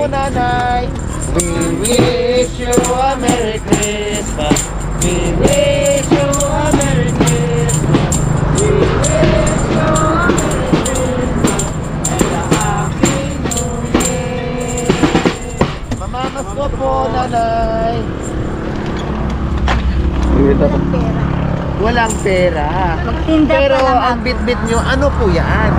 Nanay, we wish you a Merry Christmas. We wish you a Merry Christmas. We wish you a Merry Christmas and a Happy New Year. Mamamas ko po, Nanay. Walang pera. Walang pera. Magtinda Pero pa lang ang ako. bit-bit nyo, ano po yan?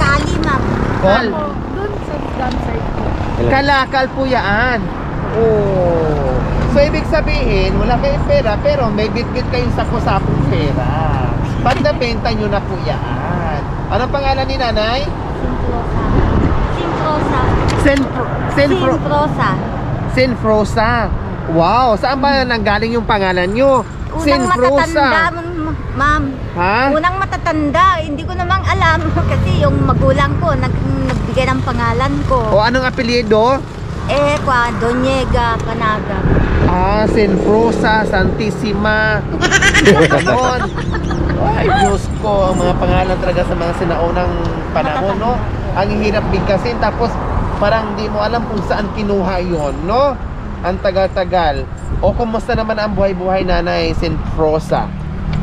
Kali, ma'am. Kol? Doon sa dancer ko. Kalakal po yan. Oh. So ibig sabihin, wala kayong pera pero may bit-bit kayong sapo-sapong pera. Ba't nabenta nyo na po yan? Anong pangalan ni Nanay? Sinfrosa. Sinfrosa. Sinfrosa. Wow, saan ba nanggaling yung pangalan nyo? Unang matatanda, ma'am. Ha? Unang matatanda, hindi ko namang alam kasi yung magulang ko nagbigay ng pangalan ko. O anong apelyido? Donyega Canaga. Ah, Sinfrosa, Santissima. Ganon. Ay, Diyos ko, ang mga pangalan talaga sa mga sinaunang panahon, no? Ang hirap bigkasin, tapos parang di mo alam kung saan kinuha yon, no? Ang tagal-tagal. O kumusta naman ang buhay-buhay, Nanay Sinfrosa?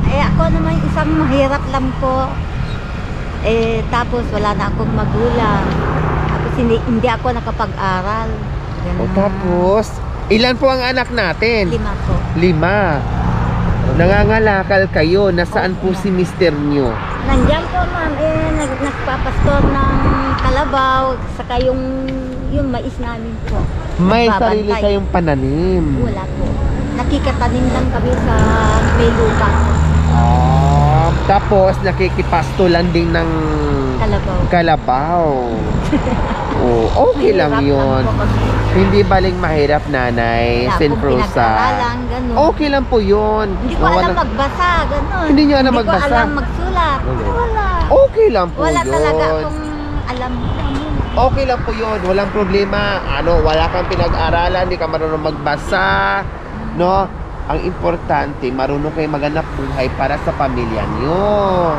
Ako naman isang mahirap lang po. Tapos wala na akong magulang. Tapos hindi ako nakapag-aral. Ganun. O tapos, ilan po ang anak natin? 5 po. 5. Nangangalakal kayo. Nasaan po si mister nyo? Nandiyan po, ma'am. Nagpapastor ng kalabaw. Saka yung mais namin po. May Nagbabantay. sarili kayong pananim. Wala po. Nakikatanim lang kami sa may lupa. Tapos nakikipastulan din ng Kalabaw. Oh, okay lang Mahirap yun. po kami. Hindi baling mahirap, Nanay Wala akong Sinfrosa. pinag-aralan, ganun. Okay lang po yun. Hindi ko alam magbasa, ganun. Hindi nyo alam Hindi magbasa? ko alam magsulat. Wala. Okay lang po Wala yun. talaga akong alam. Okay lang po yun. Walang problema. Wala kang pinag-aralan, hindi ka marunong magbasa. No? Ang importante, marunong kayo maghanap buhay para sa pamilya nyo.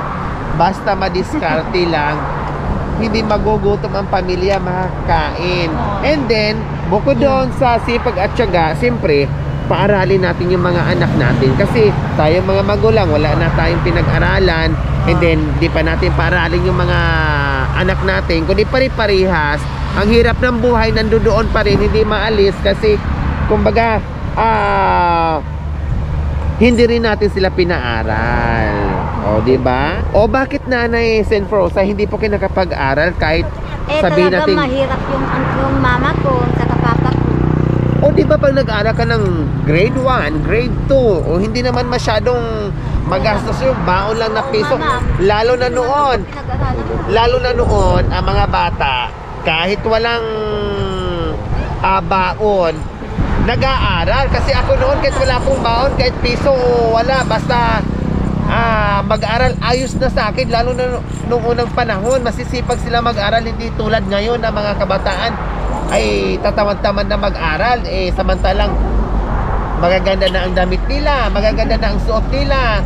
Basta madiskarte lang, hindi magugutom ang pamilya, makakain. And then, bukod doon sa sipag at tiyaga, siyempre, paaralin natin yung mga anak natin. Kasi tayo mga magulang, wala na tayong pinag-aralan. And then, di pa natin paaralin yung mga anak natin. Kundi pare-parehas, ang hirap ng buhay nandoon pa rin, hindi maalis. Kasi, kumbaga, hindi rin natin sila pinaaral. O, di ba? O, bakit, Nanay Sinfrosa, hindi po kayo nakapag-aral kahit sabihin talaga natin... mahirap yung mama ko sa papa ko. O, di ba pag nag-aral ka ng grade 1, grade 2, o hindi naman masyadong magastos yung baon lang na piso. Lalo na noon, ang mga bata, kahit walang baon, nag-aaral. Kasi ako noon, kahit wala akong baon, kahit piso o wala, basta mag-aral, ayos na sa akin. Lalo na noong unang panahon, masisipag sila mag-aral, hindi tulad ngayon na mga kabataan ay tatamad-tamad na mag-aral. Samantalang magaganda na ang damit nila, magaganda na ang suot nila,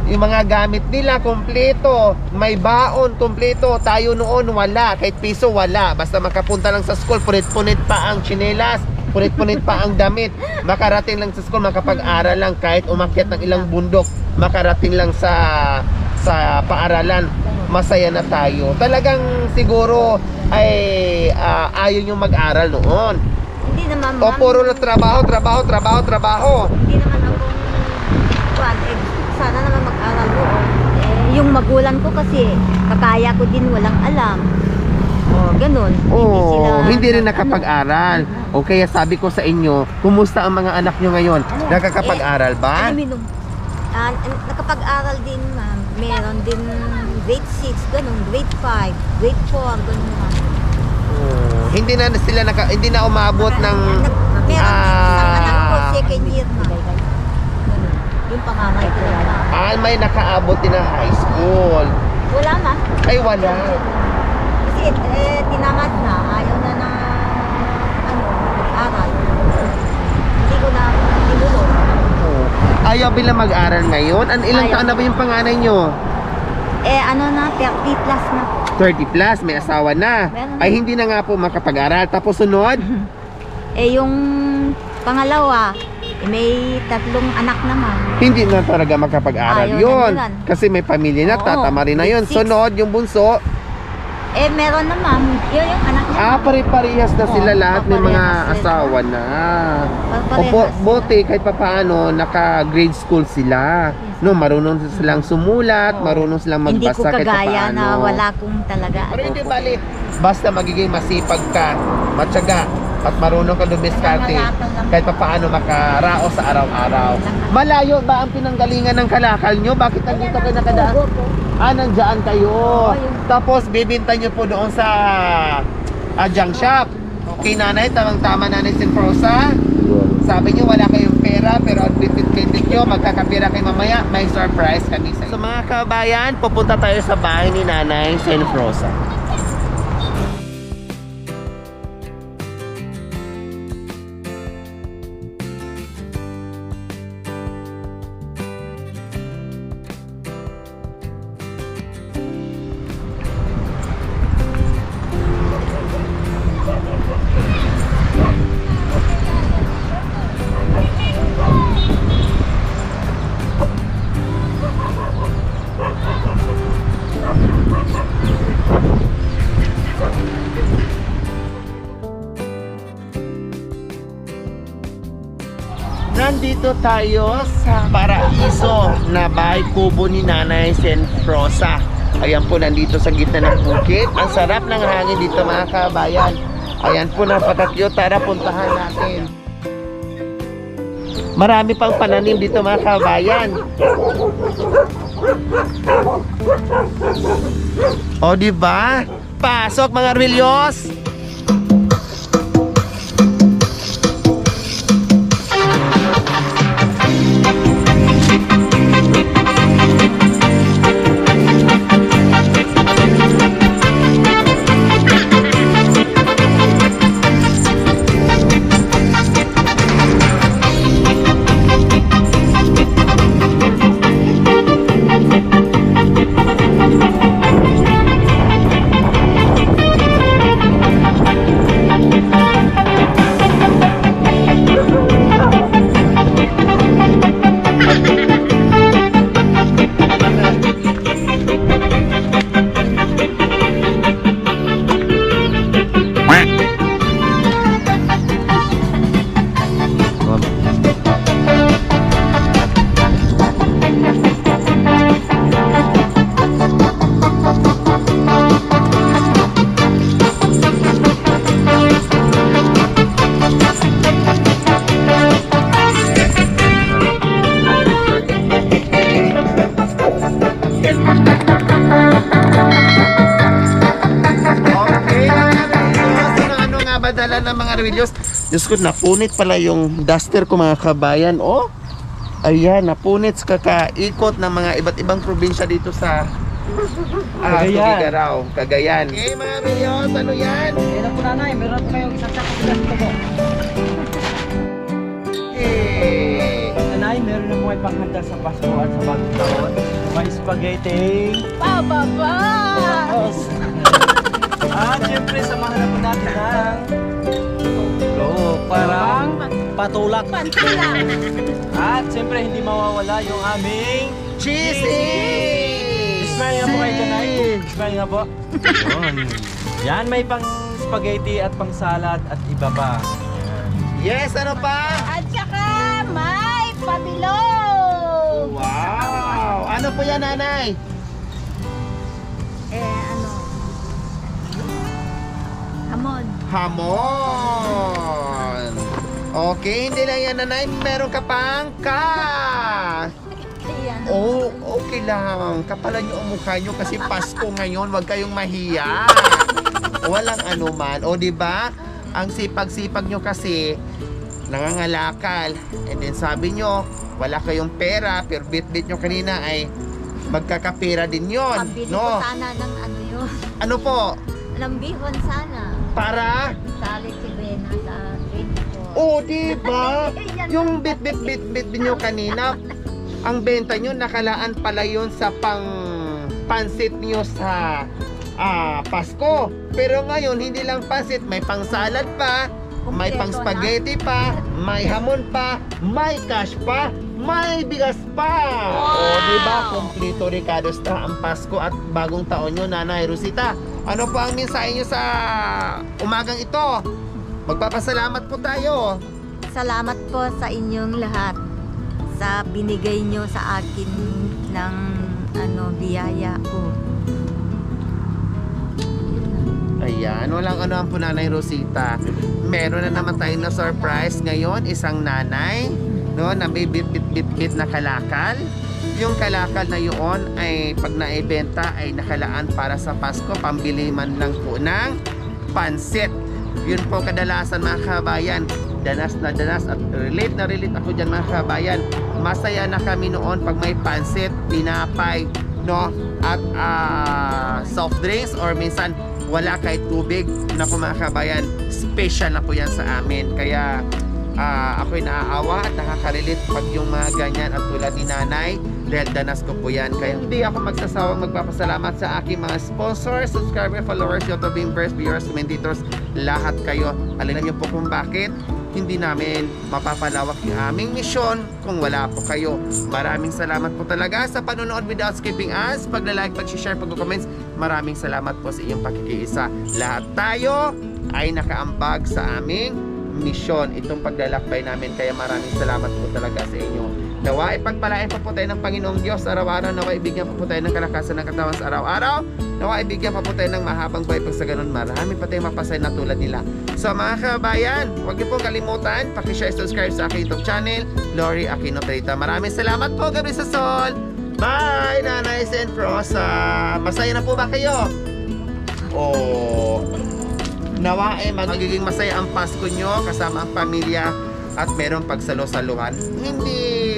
yung mga gamit nila kompleto, may baon kompleto. Tayo noon wala, kahit piso wala. Basta makapunta lang sa school, punit-punit pa ang tsinelas, punit-punit pa ang damit, makarating lang sa school, makapag-aral lang. Kahit umakyat ng ilang bundok, makarating lang sa paaralan, masaya na tayo. Talagang siguro ay ayaw nyo mag-aral noon. Hindi naman, O puro na trabaho. Hindi naman ako sana naman mag-aral ko. Yung magulang ko kasi kakaya ko din, walang alam. Ganun. Hindi rin nakapag-aral. O kaya sabi ko sa inyo, kumusta ang mga anak nyo ngayon? Nakakapag-aral ba? Nakapag-aral din, ma'am. Meron din grade 6, ganun, grade 5, grade 4, ganun, ma'am. Hindi na sila hindi na umabot ng Meron din isang anak ko, second year, ma'am. Yung panganay ko lang. may nakaabot din ng high school. Wala na. Ay, wala. Kasi tinamad na, ayaw na mag-aral. Hindi ko na tinulog. Ayaw bilang mag-aral ngayon? Ilang Ayaw. taon na ba yung panganay nyo? 30 plus na. 30 plus, may asawa na. Meron na. Ay hindi na nga po makapag-aral. Tapos sunod, Yung pangalawa, may 3 anak naman. hindi na talaga makapag-aral Ayaw na yun. nilan. Kasi may pamilya na, Oo, tatama rin na yun. grade six. Sunod, yung bunso, Meron naman. Yun yung anak niya. pare-parehas na Oo, sila lahat, may mga paparehas sila. asawa na. Parehas Buti kahit pa paano, naka-grade school sila. No, marunong silang sumulat, Oo. marunong silang Hindi ko magbasa kahit pa kagaya paano. na wala kong talaga. Pero hindi bali, basta magiging masipag ka, matyaga, at marunong ka dumiskarte, kahit pa paano makaraos sa araw-araw. Malayo ba ang pinanggalingan ng kalakal nyo? Bakit nandito kayo nakadaan? Nandyan kayo. Tapos bibinta nyo po doon sa junk shop. Okay, nanay, tamang-tama nanay Sinfrosa. Sabi nyo wala kayong pera, pero ang bitit-bitit nyo, magkakapira kayo mamaya, may surprise kami sa inyo. So mga kabayan, pupunta tayo sa bahay ni nanay Sinfrosa. Nandito tayo sa paraiso na bahay kubo ni Nanay Sinfrosa. Ayan po, nandito sa gitna ng bukid. Ang sarap ng hangin dito mga kabayan. Ayan po na patatyo, tara puntahan natin. Marami pang pananim dito mga kabayan. O di ba? Pasok mga Armelios! Dala ng mga Armelios. Diyos ko, napunit pala yung duster ko mga kabayan. Oh, ayan, napunit sa kakaikot ng mga iba't ibang probinsya dito sa Tugigaraw, Cagayan. Okay mga Armelios, ano yan? Meron po nanay, meron po kayong isang sako sila dito po. Nanay, meron na mo ay panghanda sa Pasko at sa bagong taon. May spaghetti. Pababa! At syempre, samahan na po natin ng parang patulak. At syempre, hindi mawawala yung aming Cheesy! Smile nga po kayo dyan, Nay. Smile nga po. Yun. Yan, may pang spaghetti at pang salad at iba pa. Yes, ano pa? At saka may pabilog! Wow! Ano po yan, nanay? Hamon. Hamon! Okay, hindi lang yan, nanay. Meron ka pang Ayan. Oh, okay lang. Kapalan nyo ang mukha nyo kasi Pasko ngayon. Huwag kayong mahiya. Walang anuman. O, di ba? Ang sipag-sipag nyo kasi nangangalakal. And then sabi nyo, wala kayong pera, pero bit-bit nyo kanina ay magkakapera din yon, Pambili no? ko sana ng ano yun. Ano po? ng bihon sana. Para? Sali si Bena sa drink ko. Oh, di ba? Yung bit nyo kanina, ang benta nyo nakalaan pala yun sa pansit nyo sa Pasko. Pero ngayon, hindi lang pansit, may pang salad pa, may pang Kompleto spaghetti pa, may hamon pa, may cash pa, may bigas pa. O, di ba? Kompleto Ricardo's na ang Pasko at bagong taon nyo, Nanay Rosita. Ano po ang mensahe nyo sa umagang ito? Magpapasalamat po tayo. Salamat po sa inyong lahat sa binigay nyo sa akin ng biyaya ko. Ayan, walang ano ang po Nanay Rosita. Meron na naman tayong na surprise ngayon, isang nanay, no, na may bit na kalakal. Yung kalakal na yun ay pag naibenta ay nakalaan para sa Pasko, pambili man lang po ng pansit. Yun po kadalasan mga kabayan, danas na danas at relate na relate ako dyan mga kabayan. Masaya na kami noon pag may pansit, tinapay, no, at soft drinks or minsan wala kahit tubig. Naku mga kabayan, special na po yan sa amin. Kaya ako'y naaawa at nakaka-relate pag yung mga ganyan at tulad ni Nanay, dahil danas ko po yan. Kaya hindi ako magsasawang magpapasalamat sa aking mga sponsors, subscribers, followers, YouTube members, viewers, commentators, lahat kayo. Alinan niyo po kung bakit hindi namin mapapalawak yung aming misyon kung wala po kayo. Maraming salamat po talaga sa panonood without skipping ads, pagla-like, pag-share, pag-comments. Maraming salamat po sa iyong pakikiisa. Lahat tayo ay nakaambag sa aming misyon, itong paglalakbay namin. Kaya maraming salamat po talaga sa inyo. Nawa ipagpalain pa po tayo ng Panginoong Diyos araw-araw. Nawa ibigyan pa po tayo ng kalakasan ng katawan sa araw-araw. Nawa ibigyan pa po tayo ng mahabang buhay pag sa ganun marami pa tayong mapasay na tulad nila. So mga kabayan, huwag niyo pong kalimutan paki-share, subscribe sa aking YouTube channel, Lori Aquino Trita. Maraming salamat po, Gabriel Sasol. Bye, Nanay Sen Prosa. Masaya na po ba kayo? Oh, nawa magiging masaya ang Pasko nyo kasama ang pamilya at merong pagsalo-saluhan. Hindi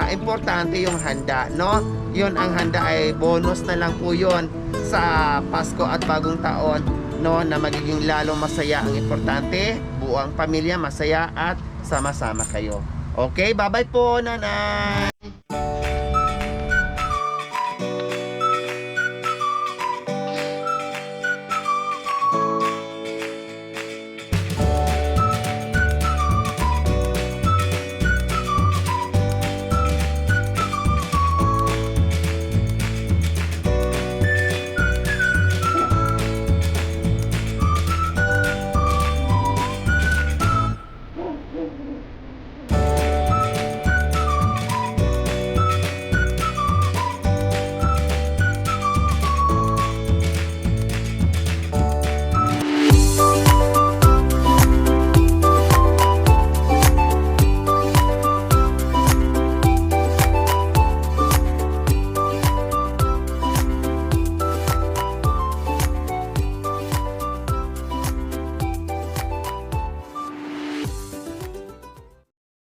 importante yung handa, no? Yun ang handa ay bonus na lang po yun sa Pasko at bagong taon, no, na magiging lalong masaya. Ang importante, buo ang pamilya masaya at sama-sama kayo. Okay, bye-bye po, Nanay.